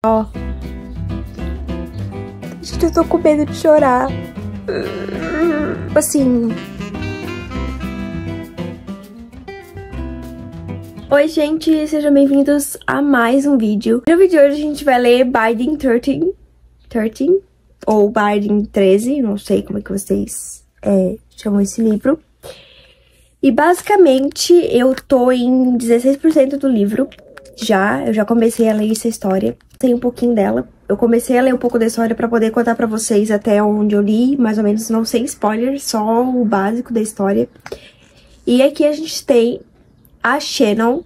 Ó. Gente, eu tô com medo de chorar. Assim... Oi, gente, sejam bem-vindos a mais um vídeo. No vídeo de hoje a gente vai ler Binding 13, ou Binding 13, não sei como é que vocês chamam esse livro. E basicamente eu tô em 16% do livro, eu já comecei a ler essa história, sei um pouquinho dela. Eu comecei a ler um pouco da história pra poder contar pra vocês até onde eu li, mais ou menos, não sem spoilers, só o básico da história. E aqui a gente tem a Shannon,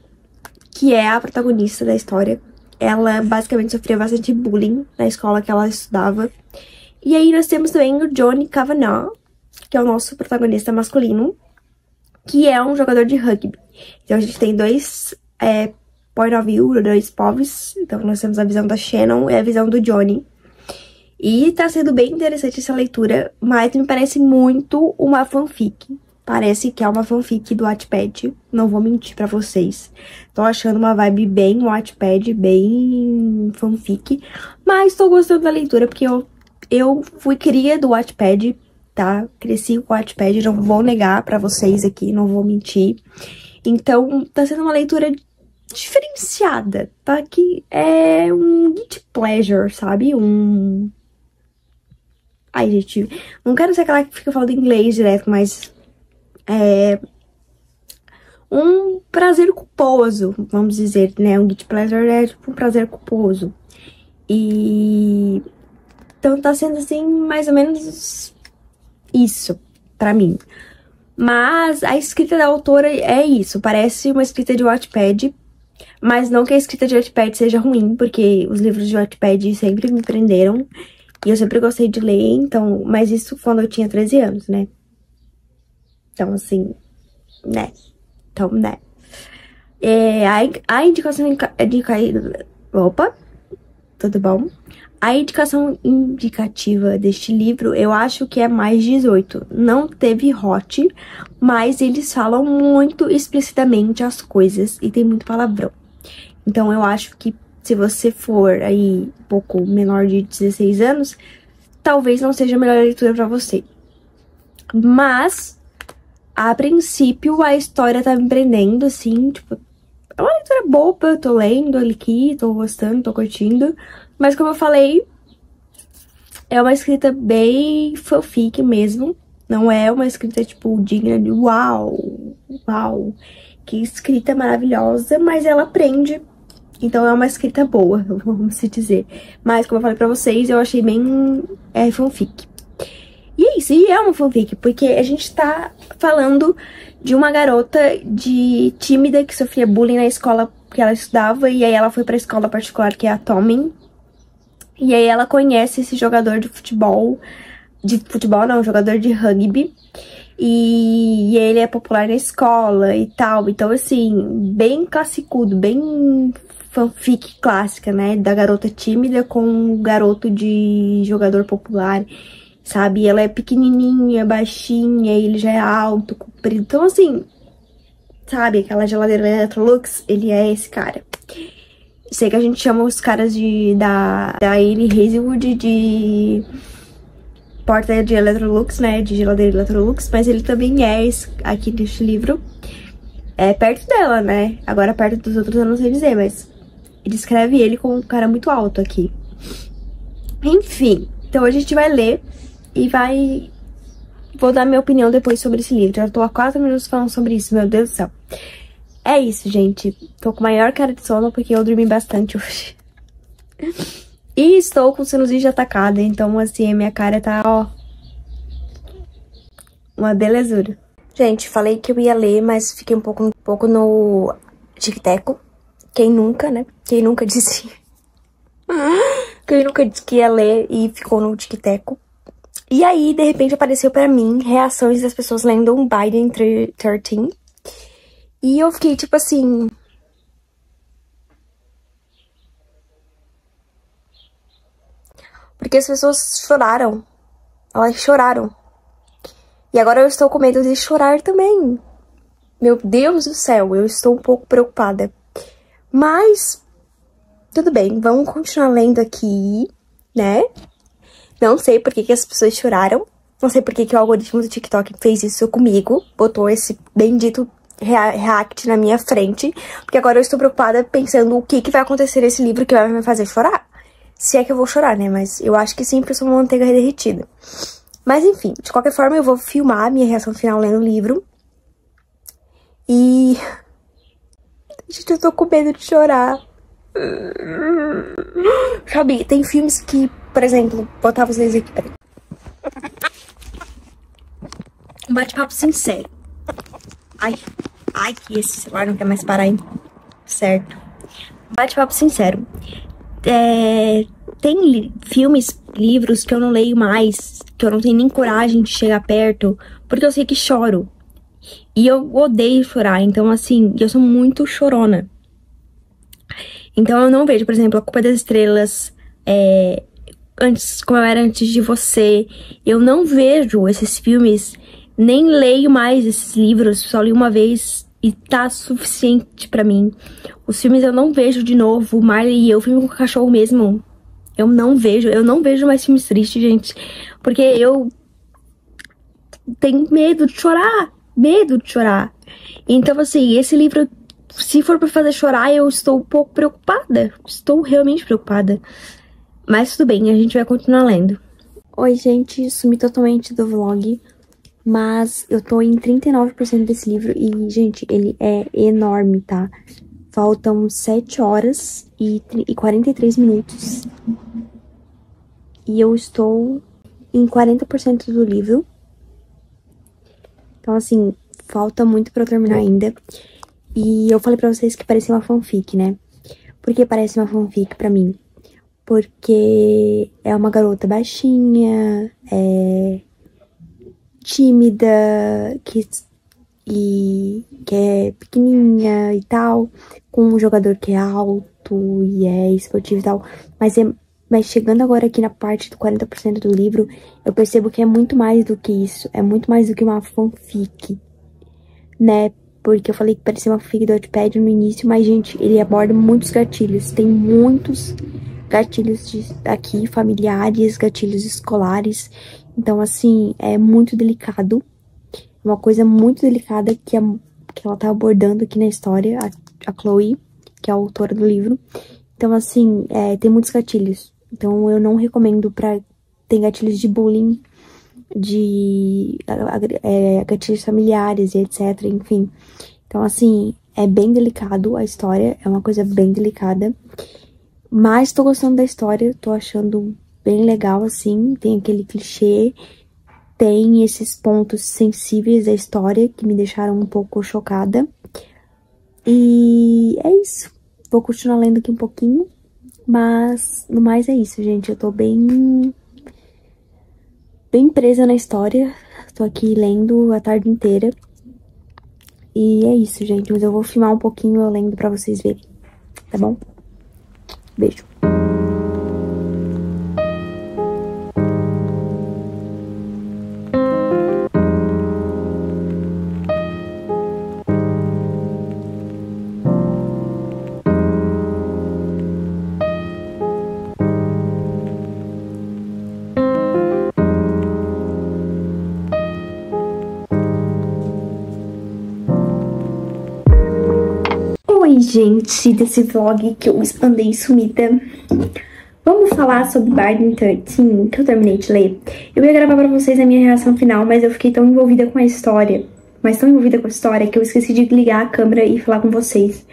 que é a protagonista da história. Ela basicamente sofria bastante bullying na escola que ela estudava. E aí nós temos também o Johnny Kavanagh, que é o nosso protagonista masculino, que é um jogador de rugby. Então a gente tem dois point of view, dois povos. Então nós temos a visão da Shannon e a visão do Johnny. E tá sendo bem interessante essa leitura, mas me parece muito uma fanfic. Parece que é uma fanfic do Wattpad, não vou mentir pra vocês. Tô achando uma vibe bem Wattpad, bem fanfic. Mas tô gostando da leitura, porque eu fui cria do Wattpad, tá? Cresci com o Wattpad, não vou negar pra vocês aqui, não vou mentir. Então, tá sendo uma leitura diferenciada, tá? Que é um guilty pleasure, sabe? Ai, gente, não quero ser aquela que fica falando inglês direto, mas... um prazer culposo, vamos dizer, né? Um guilty pleasure é tipo um prazer culposo. E... então tá sendo assim, mais ou menos isso, pra mim. Mas a escrita da autora é isso, parece uma escrita de Wattpad. Mas não que a escrita de Wattpad seja ruim, porque os livros de Wattpad sempre me prenderam. E eu sempre gostei de ler, então... mas isso quando eu tinha 13 anos, né? Então, assim, né? Então, né? A indicação opa, tudo bom? A indicação indicativa deste livro, eu acho que é mais 18. Não teve hot, mas eles falam muito explicitamente as coisas e tem muito palavrão. Então, eu acho que se você for aí um pouco menor de 16 anos, talvez não seja a melhor leitura pra você. Mas... a princípio, a história tá me prendendo, assim, tipo... é uma leitura boba, eu tô lendo aqui, tô gostando, tô curtindo. Mas como eu falei, é uma escrita bem fanfic mesmo. Não é uma escrita, tipo, digna de uau, que escrita maravilhosa, mas ela prende. Então é uma escrita boa, vamos se dizer. Mas como eu falei pra vocês, eu achei bem fanfic. E é isso, e é uma fanfic, porque a gente tá falando de uma garota tímida que sofria bullying na escola que ela estudava, e aí ela foi pra escola particular, que é a Tommen. E aí ela conhece esse jogador jogador de rugby, e ele é popular na escola e tal. Então, assim, bem classicudo, bem fanfic clássica, né? Da garota tímida com o garoto de jogador popular. Sabe, ela é pequenininha, baixinha, ele já é alto, comprido. Então, assim, sabe, aquela geladeira Electrolux, ele é esse cara. Sei que a gente chama os caras da Anne Hazelwood de porta de Electrolux, né, de geladeira Electrolux, mas ele também é esse aqui neste livro. É perto dela, né, agora perto dos outros eu não sei dizer, mas ele escreve ele com um cara muito alto aqui. Enfim, então a gente vai ler. E vou dar minha opinião depois sobre esse livro. Já tô há 4 minutos falando sobre isso, meu Deus do céu. É isso, gente. Tô com maior cara de sono porque eu dormi bastante hoje. E estou com sinusite atacada, então assim, a minha cara tá, ó, uma belezura. Gente, falei que eu ia ler, mas fiquei um pouco no tic-teco. Quem nunca, né? Quem nunca disse... quem nunca disse que ia ler e ficou no tic-teco. E aí, de repente, apareceu pra mim reações das pessoas lendo um Binding 13. E eu fiquei, tipo assim... porque as pessoas choraram. Elas choraram. E agora eu estou com medo de chorar também. Meu Deus do céu, eu estou um pouco preocupada. Mas... tudo bem, vamos continuar lendo aqui, né? Não sei por que as pessoas choraram. Não sei por que o algoritmo do TikTok fez isso comigo. Botou esse bendito react na minha frente. Porque agora eu estou preocupada pensando o que vai acontecer nesse livro que vai me fazer chorar. Se é que eu vou chorar, né? Mas eu acho que sim, porque eu sou uma manteiga derretida. Mas enfim, de qualquer forma eu vou filmar a minha reação final lendo o livro. E... gente, eu tô com medo de chorar. Sabe, tem filmes que, por exemplo, vou botar vocês aqui, peraí. Um bate-papo sincero. Ai, que esse celular não quer mais parar, hein? Certo. Bate-papo sincero. Tem filmes, livros que eu não leio mais, que eu não tenho nem coragem de chegar perto, porque eu sei que choro. E eu odeio chorar, então assim, eu sou muito chorona. Então eu não vejo, por exemplo, A Culpa das Estrelas, Como Eu Era Antes de Você. Eu não vejo esses filmes, nem leio mais esses livros, só li uma vez e tá suficiente pra mim. Os filmes eu não vejo de novo, Marley e Eu, filme com o cachorro mesmo. Eu não vejo mais filmes tristes, gente, porque eu tenho medo de chorar, Então, assim, esse livro, se for pra fazer chorar, eu estou um pouco preocupada, estou realmente preocupada. Mas tudo bem, a gente vai continuar lendo. Oi, gente, sumi totalmente do vlog, mas eu tô em 39% desse livro e, gente, ele é enorme, tá? Faltam 7 horas e 43 minutos. E eu estou em 40% do livro. Então, assim, falta muito pra eu terminar ainda. E eu falei pra vocês que parecia uma fanfic, né? Por que parece uma fanfic pra mim? Porque é uma garota baixinha, tímida, que é pequenininha e tal, com um jogador que é alto e é esportivo e tal, mas chegando agora aqui na parte do 40% do livro, eu percebo que é muito mais do que isso, é muito mais do que uma fanfic, né? Porque eu falei que parecia uma fanfic do Wattpad no início, mas, gente, ele aborda muitos gatilhos, tem muitos gatilhos aqui, familiares, gatilhos escolares, então, assim, é muito delicado. Uma coisa muito delicada que ela tá abordando aqui na história, a Chloe, que é a autora do livro. Então, assim, tem muitos gatilhos. Então, eu não recomendo tem gatilhos de bullying, de gatilhos familiares e etc, enfim. Então, assim, é bem delicado a história, é uma coisa bem delicada. Mas tô gostando da história, tô achando bem legal, assim, tem aquele clichê, tem esses pontos sensíveis da história que me deixaram um pouco chocada. E é isso. Vou continuar lendo aqui um pouquinho, mas no mais é isso, gente. Eu tô bem presa na história. Tô aqui lendo a tarde inteira. E é isso, gente. Mas eu vou filmar um pouquinho eu lendo pra vocês verem, tá bom? Beijo. Oi, gente, desse vlog que eu andei sumida. Vamos falar sobre Binding 13, que eu terminei de ler. Eu ia gravar pra vocês a minha reação final, mas eu fiquei tão envolvida com a história, que eu esqueci de ligar a câmera e falar com vocês.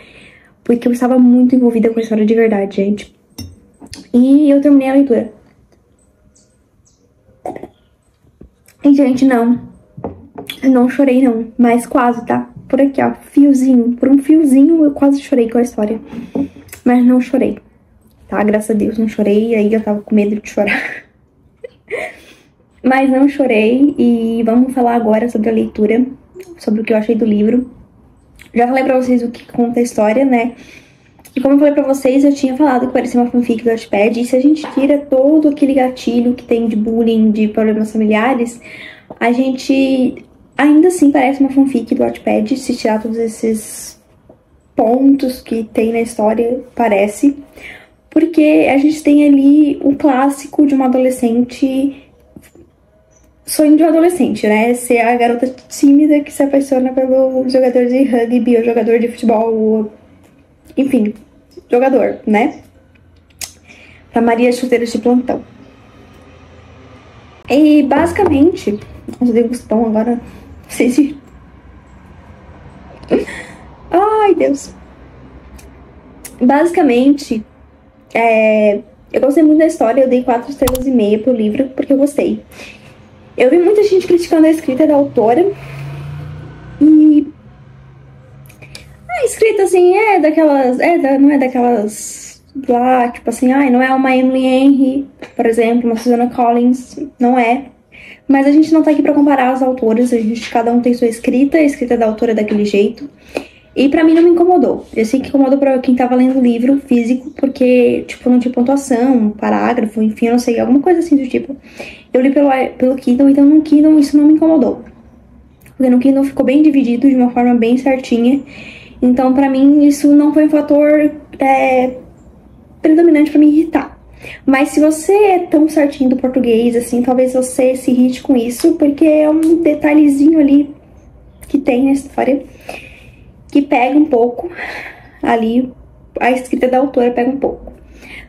Porque eu estava muito envolvida com a história de verdade, gente. E eu terminei a leitura. E, gente, eu não chorei não, mas quase, tá? Por aqui, ó, por um fiozinho eu quase chorei com a história. Mas não chorei, tá? Graças a Deus não chorei, aí eu tava com medo de chorar. Mas não chorei e vamos falar agora sobre a leitura, sobre o que eu achei do livro. Já falei pra vocês o que conta a história, né? E como eu falei pra vocês, eu tinha falado que parecia uma fanfic do Wattpad, e se a gente tira todo aquele gatilho que tem de bullying, de problemas familiares, a gente ainda assim parece uma fanfic do Wattpad, se tirar todos esses pontos que tem na história, parece. porque a gente tem ali um clássico de uma adolescente, sonho de um adolescente, né? Ser a garota tímida que se apaixona pelo jogador de rugby ou jogador de futebol, enfim, jogador, né? Pra Maria Chuteiras de Plantão. E basicamente, nossa, dei um cuspão agora, vocês viram? Ai, Deus. Basicamente, eu gostei muito da história, eu dei 4,5 estrelas pro livro, porque eu gostei. Eu vi muita gente criticando a escrita da autora, e a escrita, assim, não é daquelas lá, tipo assim, não é uma Emily Henry, por exemplo, uma Susanna Collins, não é. Mas a gente não tá aqui pra comparar as autoras, cada um tem sua escrita, a escrita da autora é daquele jeito. E pra mim não me incomodou. Eu sei que incomodou pra quem tava lendo o livro físico, porque, tipo, não tinha pontuação, parágrafo, enfim, eu não sei, alguma coisa assim do tipo. Eu li pelo Kindle, então no Kindle isso não me incomodou. Porque no Kindle ficou bem dividido, de uma forma bem certinha. Então, pra mim, isso não foi um fator predominante pra me irritar. Mas se você é tão certinho do português, assim, talvez você se irrite com isso, porque é um detalhezinho ali que tem na história que pega um pouco ali, a escrita da autora pega um pouco.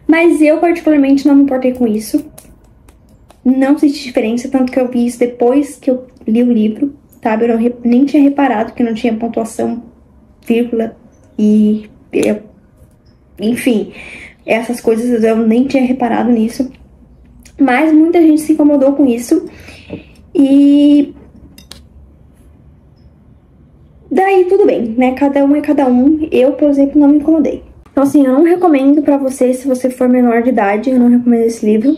Mas eu, particularmente, não me importei com isso. Não senti diferença, tanto que eu vi isso depois que eu li o livro, sabe? Eu nem tinha reparado que não tinha pontuação, vírgula, enfim, essas coisas eu nem tinha reparado nisso. Mas muita gente se incomodou com isso. E daí tudo bem, né? Cada um é cada um. Eu, por exemplo, não me incomodei. Então, assim, eu não recomendo pra você, se você for menor de idade, eu não recomendo esse livro.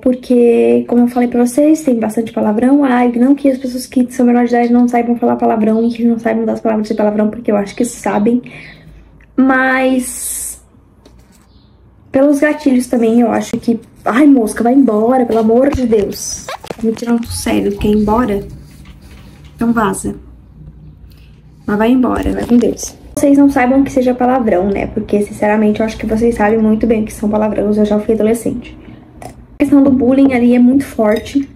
Porque, como eu falei pra vocês, tem bastante palavrão. Não que as pessoas que são menor de idade não saibam falar palavrão e que não saibam das palavras de palavrão, porque eu acho que sabem. Mas pelos gatilhos também, eu acho que... Ai, mosca, vai embora, pelo amor de Deus. Me tirando do sério, quer ir embora? Então vaza. Mas vai embora, vai com Deus. Vocês não saibam que seja palavrão, né? Porque, sinceramente, eu acho que vocês sabem muito bem o que são palavrões. Eu já fui adolescente. A questão do bullying ali é muito forte.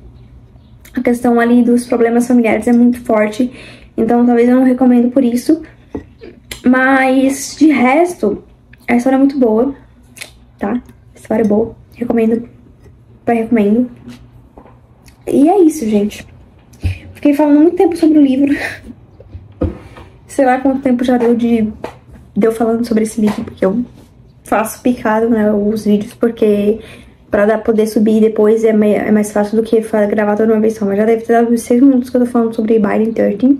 A questão ali dos problemas familiares é muito forte. Então, talvez eu não recomendo por isso. Mas, de resto, a história é muito boa, tá? A história é boa. Recomendo. Recomendo. E é isso, gente. Fiquei falando muito tempo sobre o livro. Sei lá quanto tempo já deu de eu falando sobre esse livro, porque eu faço picado, né, os vídeos, porque pra poder subir depois é mais fácil do que gravar toda uma vez só. Mas já deve ter dado 6 minutos que eu tô falando sobre Binding 13.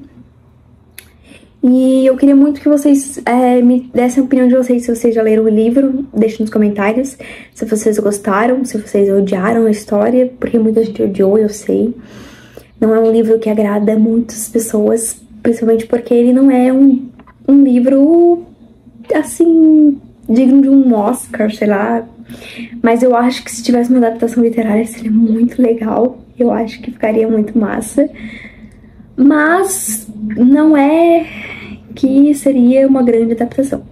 E eu queria muito que vocês me dessem a opinião de vocês, se vocês já leram o livro, deixem nos comentários, se vocês gostaram, se vocês odiaram a história, porque muita gente odiou, eu sei. Não é um livro que agrada muitas pessoas, principalmente porque ele não é um livro, assim, digno de um Oscar, sei lá. Mas eu acho que se tivesse uma adaptação literária seria muito legal, eu acho que ficaria muito massa. Mas não é que seria uma grande adaptação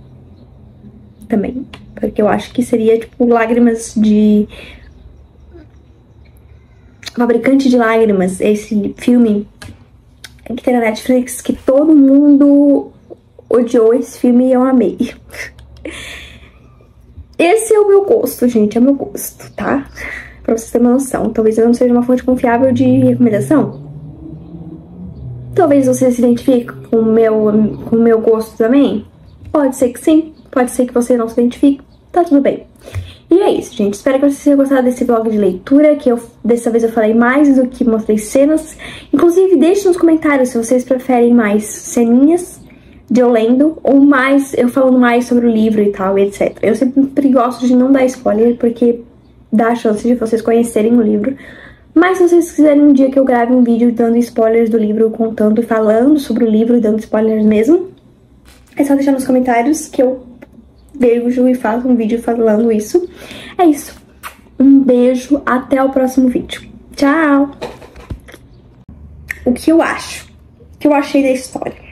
também, porque eu acho que seria tipo Lágrimas de... Fabricante de Lágrimas, esse filme que tem na Netflix, que todo mundo odiou esse filme e eu amei. Esse é o meu gosto, gente, é o meu gosto, tá? Pra vocês terem uma noção. Talvez eu não seja uma fonte confiável de recomendação. Talvez você se identifique com o meu gosto também. Pode ser que sim, pode ser que você não se identifique, tá tudo bem. E é isso, gente. Espero que vocês tenham gostado desse vlog de leitura, que dessa vez eu falei mais do que mostrei cenas. Inclusive, deixe nos comentários se vocês preferem mais ceninhas de eu lendo, ou mais eu falando mais sobre o livro e tal, etc. Eu sempre gosto de não dar spoiler, porque dá a chance de vocês conhecerem o livro. Mas se vocês quiserem um dia que eu grave um vídeo dando spoilers do livro, contando e falando sobre o livro e dando spoilers mesmo, é só deixar nos comentários que eu vejo e faço um vídeo falando isso. É isso. Um beijo, até o próximo vídeo. Tchau! O que eu acho? O que eu achei da história?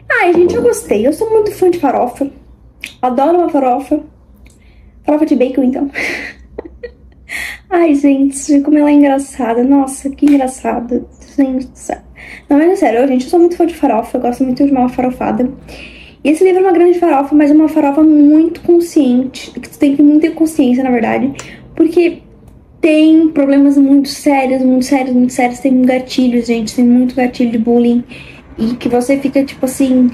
Ai, gente, eu gostei. Eu sou muito fã de farofa. Adoro uma farofa. Farofa de bacon, então. Ai, gente, como ela é engraçada. Nossa, que engraçado. Gente do céu. Não, mas é sério, gente, eu sou muito fã de farofa. Eu gosto muito de uma farofada. E esse livro é uma grande farofa, mas é uma farofa muito consciente. Que tu tem que ter muita consciência, na verdade. Porque tem problemas muito sérios, muito sérios, muito sérios. Tem gatilhos, gente. Tem muito gatilho de bullying. E que você fica, tipo assim,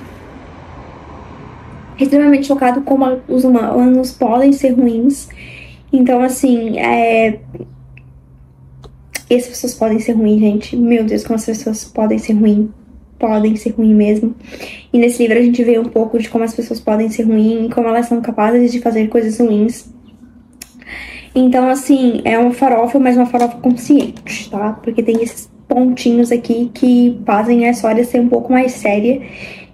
extremamente chocado como os humanos podem ser ruins. Então, assim, essas pessoas podem ser ruins, gente. Meu Deus, como as pessoas podem ser ruins. Podem ser ruins mesmo. E nesse livro a gente vê um pouco de como as pessoas podem ser ruins, como elas são capazes de fazer coisas ruins. Então, assim, é uma farofa, mas uma farofa consciente, tá? Porque tem esses pontinhos aqui que fazem a história ser um pouco mais séria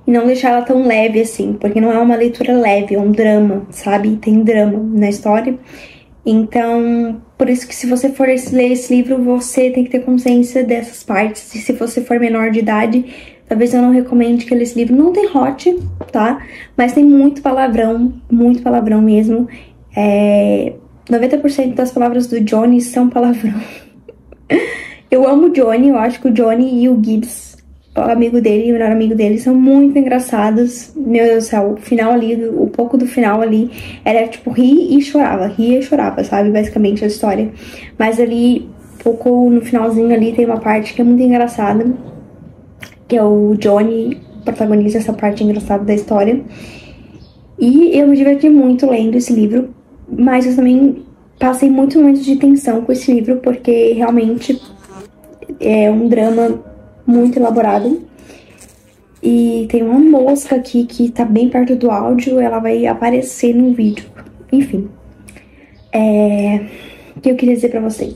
e não deixar ela tão leve assim, porque não é uma leitura leve, é um drama, sabe? Tem drama na história. Então, por isso que se você for ler esse livro, você tem que ter consciência dessas partes. E se você for menor de idade, talvez eu não recomende que ler esse livro. Não tem hot, tá? Mas tem muito palavrão mesmo. 90% das palavras do Johnny são palavrão. Eu amo o Johnny, eu acho que o Johnny e o Gibbs, o amigo dele, o melhor amigo dele, são muito engraçados. Meu Deus do céu, o final ali, o pouco do final ali, era tipo ria e chorava, sabe? Basicamente a história. Mas ali, pouco no finalzinho ali, tem uma parte que é muito engraçada, que é o Johnny protagoniza essa parte engraçada da história. E eu me diverti muito lendo esse livro, mas eu também passei muitos momentos de tensão com esse livro, porque realmente é um drama muito elaborado. E tem uma mosca aqui que tá bem perto do áudio, ela vai aparecer no vídeo. Enfim, o que eu queria dizer pra vocês?